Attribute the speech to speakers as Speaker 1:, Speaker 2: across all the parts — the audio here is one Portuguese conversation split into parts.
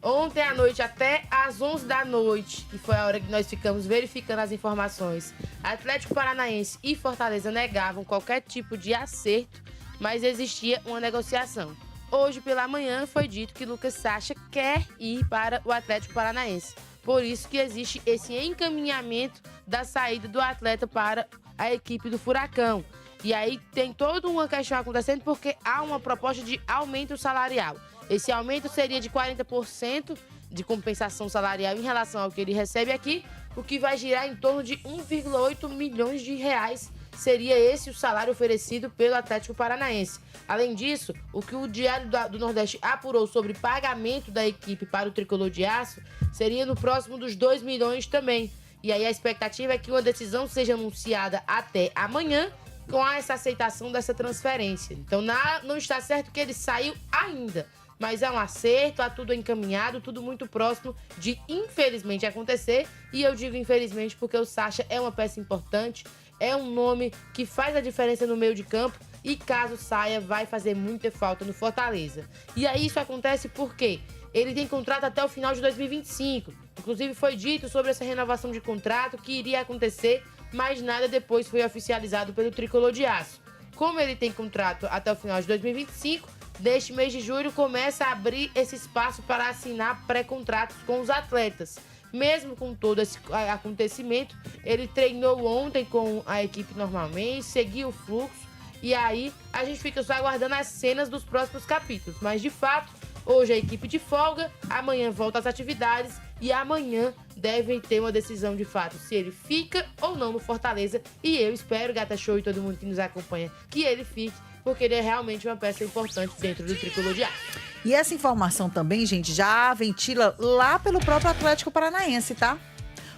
Speaker 1: Ontem à noite, até às 11 da noite, que foi a hora que nós ficamos verificando as informações, Atlético Paranaense e Fortaleza negavam qualquer tipo de acerto, mas existia uma negociação. Hoje pela manhã foi dito que Lucas Sacha quer ir para o Atlético Paranaense. Por isso que existe esse encaminhamento da saída do atleta para a equipe do Furacão. E aí tem toda uma questão acontecendo porque há uma proposta de aumento salarial. Esse aumento seria de 40% de compensação salarial em relação ao que ele recebe aqui, o que vai girar em torno de 1,8 milhões de reais. Seria esse o salário oferecido pelo Atlético Paranaense. Além disso, o que o Diário do Nordeste apurou sobre pagamento da equipe para o Tricolor de Aço seria no próximo dos 2 milhões também. E aí a expectativa é que uma decisão seja anunciada até amanhã com essa aceitação dessa transferência. Então não está certo que ele saiu ainda, mas é um acerto, há tudo encaminhado, tudo muito próximo de, infelizmente, acontecer. E eu digo infelizmente porque o Sacha é uma peça importante, é um nome que faz a diferença no meio de campo e caso saia, vai fazer muita falta no Fortaleza. E aí isso acontece porque ele tem contrato até o final de 2025. Inclusive foi dito sobre essa renovação de contrato que iria acontecer, mas nada depois foi oficializado pelo Tricolor de Aço. Como ele tem contrato até o final de 2025, neste mês de julho começa a abrir esse espaço para assinar pré-contratos com os atletas. Mesmo com todo esse acontecimento, ele treinou ontem com a equipe normalmente, seguiu o fluxo, e aí a gente fica só aguardando as cenas dos próximos capítulos. Mas, de fato, hoje a equipe de folga, amanhã volta às atividades e amanhã devem ter uma decisão de fato se ele fica ou não no Fortaleza. E eu espero, Gata Show e todo mundo que nos acompanha, que ele fique, porque ele é realmente uma peça importante dentro do Tricolor de Aço.
Speaker 2: E essa informação também, gente, já ventila lá pelo próprio Atlético Paranaense, tá?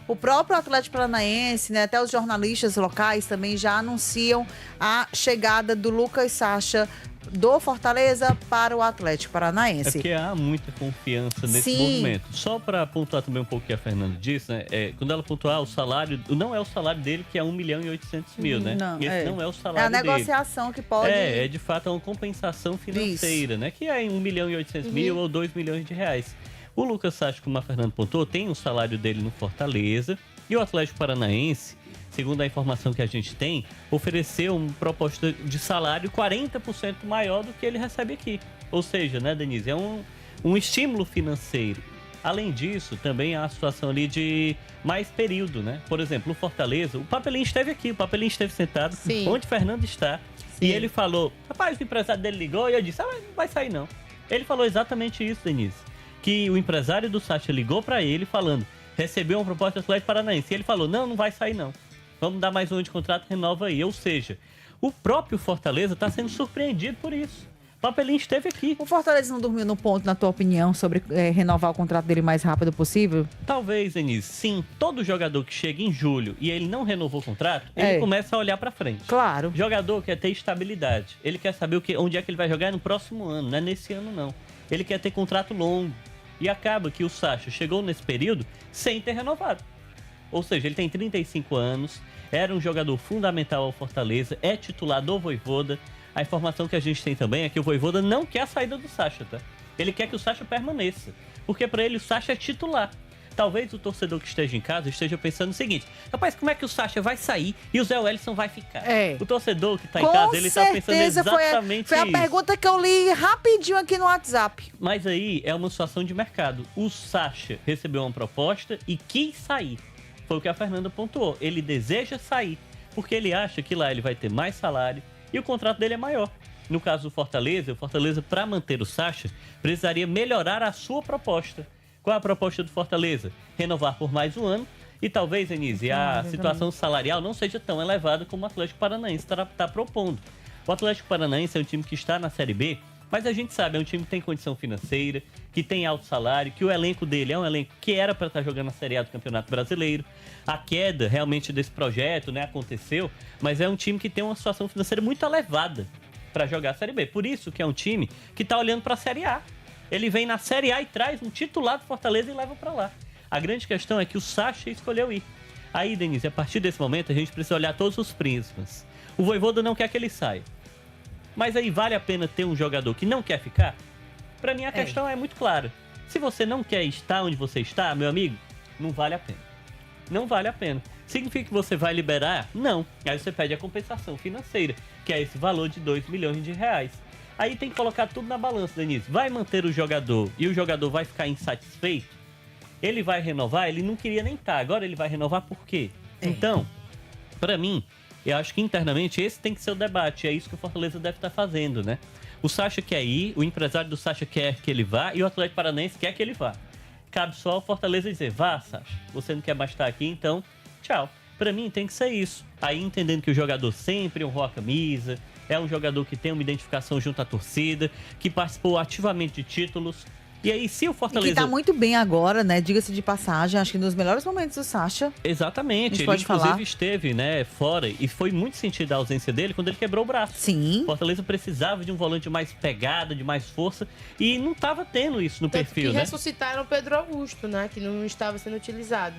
Speaker 2: O próprio Atlético Paranaense, né, até os jornalistas locais também já anunciam a chegada do Lucas Sacha do Fortaleza para o Atlético Paranaense.
Speaker 3: É porque há muita confiança nesse movimento. Só para pontuar também um pouco o que a Fernanda disse, né? Quando ela pontuar o salário, não é o salário dele que é 1.800.000, né?
Speaker 2: Não,
Speaker 3: esse não é o salário dele.
Speaker 2: É a negociação que pode...
Speaker 3: É de fato uma compensação financeira, né? Que é 1.800.000 ou 2 milhões de reais. O Lucas Sacha, como a Fernanda pontuou, tem o salário dele no Fortaleza e o Atlético Paranaense, segundo a informação que a gente tem, ofereceu uma proposta de salário 40% maior do que ele recebe aqui. Ou seja, né, Denise, é um estímulo financeiro. Além disso, também há a situação ali de mais período, né? Por exemplo, o Fortaleza, o Papelinho esteve aqui, o Papelinho esteve sentado onde o Fernando está. Sim. E ele falou, rapaz, o empresário dele ligou e eu disse, não vai sair não. Ele falou exatamente isso, Denise, que o empresário do Sacha ligou para ele falando, recebeu uma proposta do Atlético Paranaense. E ele falou, não vai sair não. Vamos dar mais um ano de contrato, renova aí. Ou seja, o próprio Fortaleza está sendo surpreendido por isso. O Papelinho esteve aqui.
Speaker 2: O Fortaleza não dormiu no ponto, na tua opinião, sobre renovar o contrato dele o mais rápido possível?
Speaker 3: Talvez, Denise. Sim, todo jogador que chega em julho e ele não renovou o contrato, ele começa a olhar para frente.
Speaker 2: Claro.
Speaker 3: O jogador quer ter estabilidade. Ele quer saber onde é que ele vai jogar no próximo ano, não é nesse ano não. Ele quer ter contrato longo. E acaba que o Sacha chegou nesse período sem ter renovado. Ou seja, ele tem 35 anos, era um jogador fundamental ao Fortaleza, é titular do Vojvoda. A informação que a gente tem também é que o Vojvoda não quer a saída do Sacha, tá? Ele quer que o Sacha permaneça, porque para ele o Sacha é titular. Talvez o torcedor que esteja em casa esteja pensando o seguinte, rapaz, como é que o Sacha vai sair e o Zé Wellison vai ficar? O torcedor que está em casa, ele está pensando exatamente
Speaker 2: foi a pergunta que eu li rapidinho aqui no WhatsApp.
Speaker 3: Mas aí é uma situação de mercado. O Sacha recebeu uma proposta e quis sair. Foi o que a Fernanda pontuou. Ele deseja sair, porque ele acha que lá ele vai ter mais salário e o contrato dele é maior. No caso do Fortaleza, para manter o Sacha, precisaria melhorar a sua proposta. Qual é a proposta do Fortaleza? Renovar por mais um ano e talvez, Denise, a situação salarial não seja tão elevada como o Atlético Paranaense está propondo. O Atlético Paranaense é um time que está na Série B, mas a gente sabe, é um time que tem condição financeira, que tem alto salário, que o elenco dele é um elenco que era para estar jogando a Série A do Campeonato Brasileiro. A queda realmente desse projeto, né, aconteceu, mas é um time que tem uma situação financeira muito elevada para jogar a Série B. Por isso que é um time que está olhando para a Série A. Ele vem na Série A e traz um titular do Fortaleza e leva para lá. A grande questão é que o Sacha escolheu ir. Aí, Denise, a partir desse momento a gente precisa olhar todos os prismas. O Vojvoda não quer que ele saia. Mas aí vale a pena ter um jogador que não quer ficar? Para mim a questão é muito clara. Se você não quer estar onde você está, meu amigo, não vale a pena. Não vale a pena. Significa que você vai liberar? Não. Aí você pede a compensação financeira, que é esse valor de 2 milhões de reais. Aí tem que colocar tudo na balança, Denise. Vai manter o jogador e o jogador vai ficar insatisfeito? Ele vai renovar? Ele não queria nem estar. Agora ele vai renovar por quê? Então, pra mim, eu acho que internamente esse tem que ser o debate. É isso que o Fortaleza deve estar fazendo, né? O Sacha quer ir, o empresário do Sacha quer que ele vá e o Atlético Paranaense quer que ele vá. Cabe só ao Fortaleza dizer, vá, Sacha, você não quer mais estar aqui, então tchau. Pra mim tem que ser isso. Aí entendendo que o jogador sempre honrou a camisa, é um jogador que tem uma identificação junto à torcida, que participou ativamente de títulos. E aí, se o Fortaleza...
Speaker 2: E que tá muito bem agora, né? Diga-se de passagem, acho que nos melhores momentos do Sacha.
Speaker 3: Exatamente. Ele, inclusive, esteve, né, fora e foi muito sentida a ausência dele quando ele quebrou o braço.
Speaker 2: Sim.
Speaker 3: O Fortaleza precisava de um volante de mais pegada, de mais força, e não estava tendo isso no perfil,
Speaker 1: que
Speaker 3: né?
Speaker 1: ressuscitaram o Pedro Augusto, né? Que não estava sendo utilizado.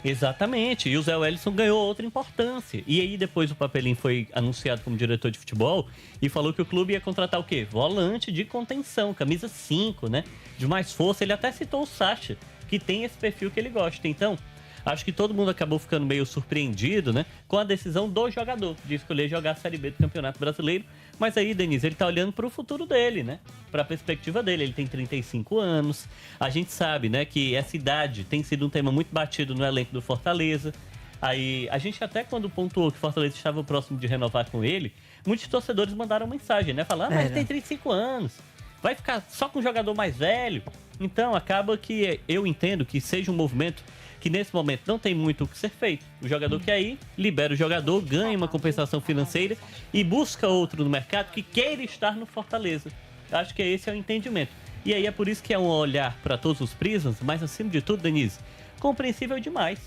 Speaker 3: Exatamente, e o Zé Wellison ganhou outra importância. E aí depois o Papelinho foi anunciado como diretor de futebol e falou que o clube ia contratar o quê? Volante de contenção, camisa 5, né? De mais força. Ele até citou o Sacha, que tem esse perfil que ele gosta. Então, acho que todo mundo acabou ficando meio surpreendido, né? Com a decisão do jogador de escolher jogar a Série B do Campeonato Brasileiro. Mas aí, Denise, ele tá olhando pro futuro dele, né? Pra perspectiva dele. Ele tem 35 anos. A gente sabe, né, que essa idade tem sido um tema muito batido no elenco do Fortaleza. Aí, a gente até quando pontuou que o Fortaleza estava próximo de renovar com ele, muitos torcedores mandaram mensagem, né? Falando, mas ele tem 35 anos. Vai ficar só com um jogador mais velho. Então, acaba que eu entendo que seja um movimento que nesse momento não tem muito o que ser feito. O jogador quer ir, libera o jogador, ganha uma compensação financeira e busca outro no mercado que queira estar no Fortaleza. Acho que esse é o entendimento. E aí é por isso que é um olhar para todos os prismas, mas acima de tudo, Denise, compreensível demais.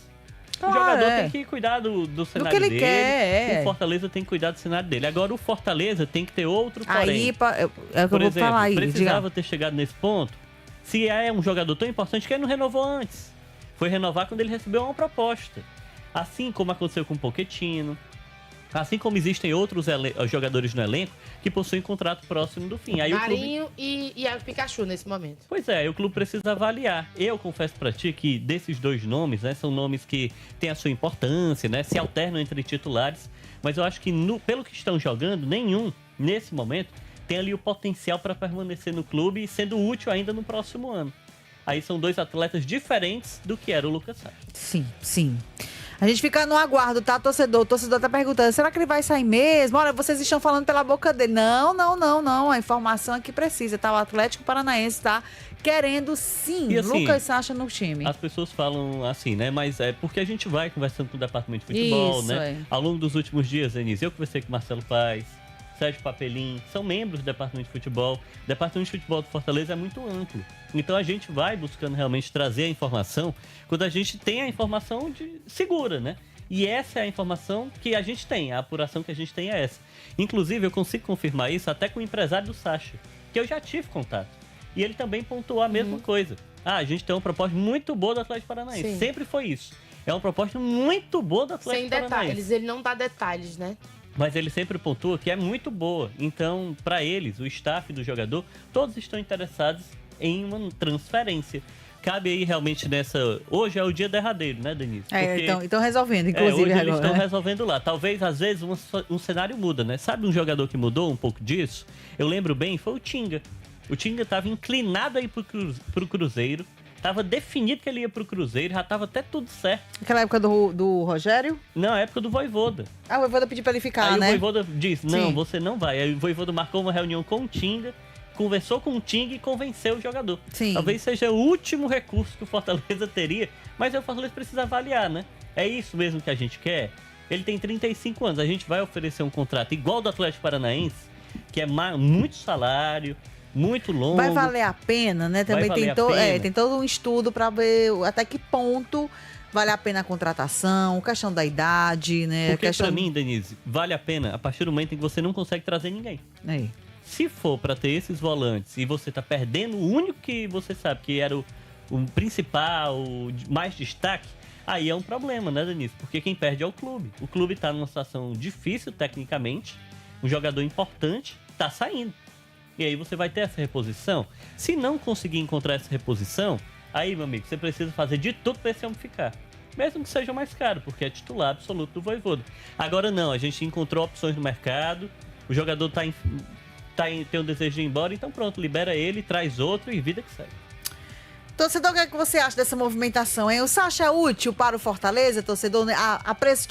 Speaker 2: Claro,
Speaker 3: o jogador tem que cuidar do cenário
Speaker 2: ele
Speaker 3: dele.
Speaker 2: quer,
Speaker 3: O Fortaleza tem que cuidar do cenário dele. Agora o Fortaleza tem que ter outro porém.
Speaker 2: Aí, é o que eu
Speaker 3: Por
Speaker 2: vou
Speaker 3: exemplo,
Speaker 2: falar aí.
Speaker 3: precisava ter chegado nesse ponto. Se é um jogador tão importante, que ele não renovou antes. Foi renovar quando ele recebeu uma proposta. Assim como aconteceu com o Pochettino. Assim como existem outros jogadores no elenco que possuem contrato próximo do fim. Aí
Speaker 1: Marinho e Iago Pikachu nesse momento.
Speaker 3: Pois é, o clube precisa avaliar. Eu confesso pra ti que desses dois nomes, né, são nomes que têm a sua importância, né, se alternam entre titulares. Mas eu acho que pelo que estão jogando, nenhum, nesse momento, tem ali o potencial para permanecer no clube e sendo útil ainda no próximo ano. Aí são dois atletas diferentes do que era o Lucas Sacha.
Speaker 2: Sim, sim. A gente fica no aguardo, tá, torcedor? O torcedor tá perguntando, será que ele vai sair mesmo? Olha, vocês estão falando pela boca dele. Não. A informação aqui precisa, tá? O Atlético Paranaense tá querendo, sim,
Speaker 3: e, assim,
Speaker 2: Lucas Sacha no time.
Speaker 3: As pessoas falam assim, né? Mas é porque a gente vai conversando com o departamento de futebol,
Speaker 2: isso,
Speaker 3: né? Ao longo dos últimos dias, Denise, eu conversei com o Marcelo Paes, Sérgio Papelim, são membros do departamento de futebol. O departamento de futebol do Fortaleza é muito amplo. Então a gente vai buscando realmente trazer a informação quando a gente tem a informação segura, né? E essa é a informação que a gente tem, a apuração que a gente tem é essa. Inclusive, eu consigo confirmar isso até com o empresário do Sacha, que eu já tive contato. E ele também pontuou a mesma coisa. A gente tem uma proposta muito boa do Atlético Paranaense.
Speaker 1: Sim.
Speaker 3: Sempre foi isso. É uma proposta muito boa do Atlético
Speaker 1: Sem
Speaker 3: Paranaense.
Speaker 1: detalhes, ele não dá detalhes, né?
Speaker 3: Mas ele sempre pontua que é muito boa. Então, para eles, o staff do jogador, todos estão interessados em uma transferência. Cabe aí realmente nessa... Hoje é o dia derradeiro, né, Denise?
Speaker 2: Estão resolvendo, inclusive.
Speaker 3: Hoje
Speaker 2: agora,
Speaker 3: eles estão
Speaker 2: né?
Speaker 3: resolvendo lá. Talvez, às vezes, um cenário muda, né? Sabe um jogador que mudou um pouco disso? Eu lembro bem, foi o Tinga. O Tinga estava inclinado aí pro Cruzeiro. Tava definido que ele ia pro Cruzeiro, já tava até tudo certo.
Speaker 2: Aquela época do Rogério?
Speaker 3: Não, a época do Voivoda.
Speaker 2: Ah, o Voivoda pediu pra ele ficar,
Speaker 3: aí
Speaker 2: né?
Speaker 3: O Voivoda disse, não,
Speaker 2: Sim.
Speaker 3: você não vai. Aí o Voivoda marcou uma reunião com o Tinga, conversou com o Tinga e convenceu o jogador.
Speaker 2: Sim.
Speaker 3: Talvez seja o último recurso que o Fortaleza teria, mas o Fortaleza precisa avaliar, né? É isso mesmo que a gente quer? Ele tem 35 anos, a gente vai oferecer um contrato igual do Atlético Paranaense, que é muito salário, muito longo.
Speaker 2: Vai valer a pena, né? Também tem todo um estudo para ver até que ponto vale a pena a contratação, questão da idade, né?
Speaker 3: Porque pra mim, Denise, vale a pena a partir do momento em que você não consegue trazer ninguém.
Speaker 2: É.
Speaker 3: Se for para ter esses volantes e você tá perdendo o único que você sabe que era o principal, o mais destaque, aí é um problema, né, Denise? Porque quem perde é o clube. O clube tá numa situação difícil tecnicamente, um jogador importante tá saindo. E aí você vai ter essa reposição. Se não conseguir encontrar essa reposição, aí, meu amigo, você precisa fazer de tudo para esse homem ficar. Mesmo que seja mais caro, porque é titular absoluto do Vojvoda. Agora não, a gente encontrou opções no mercado, o jogador tem o desejo de ir embora, então pronto, libera ele, traz outro e vida que segue.
Speaker 2: Torcedor, o que é que você acha dessa movimentação, hein? O Sacha é útil para o Fortaleza, torcedor, a preço de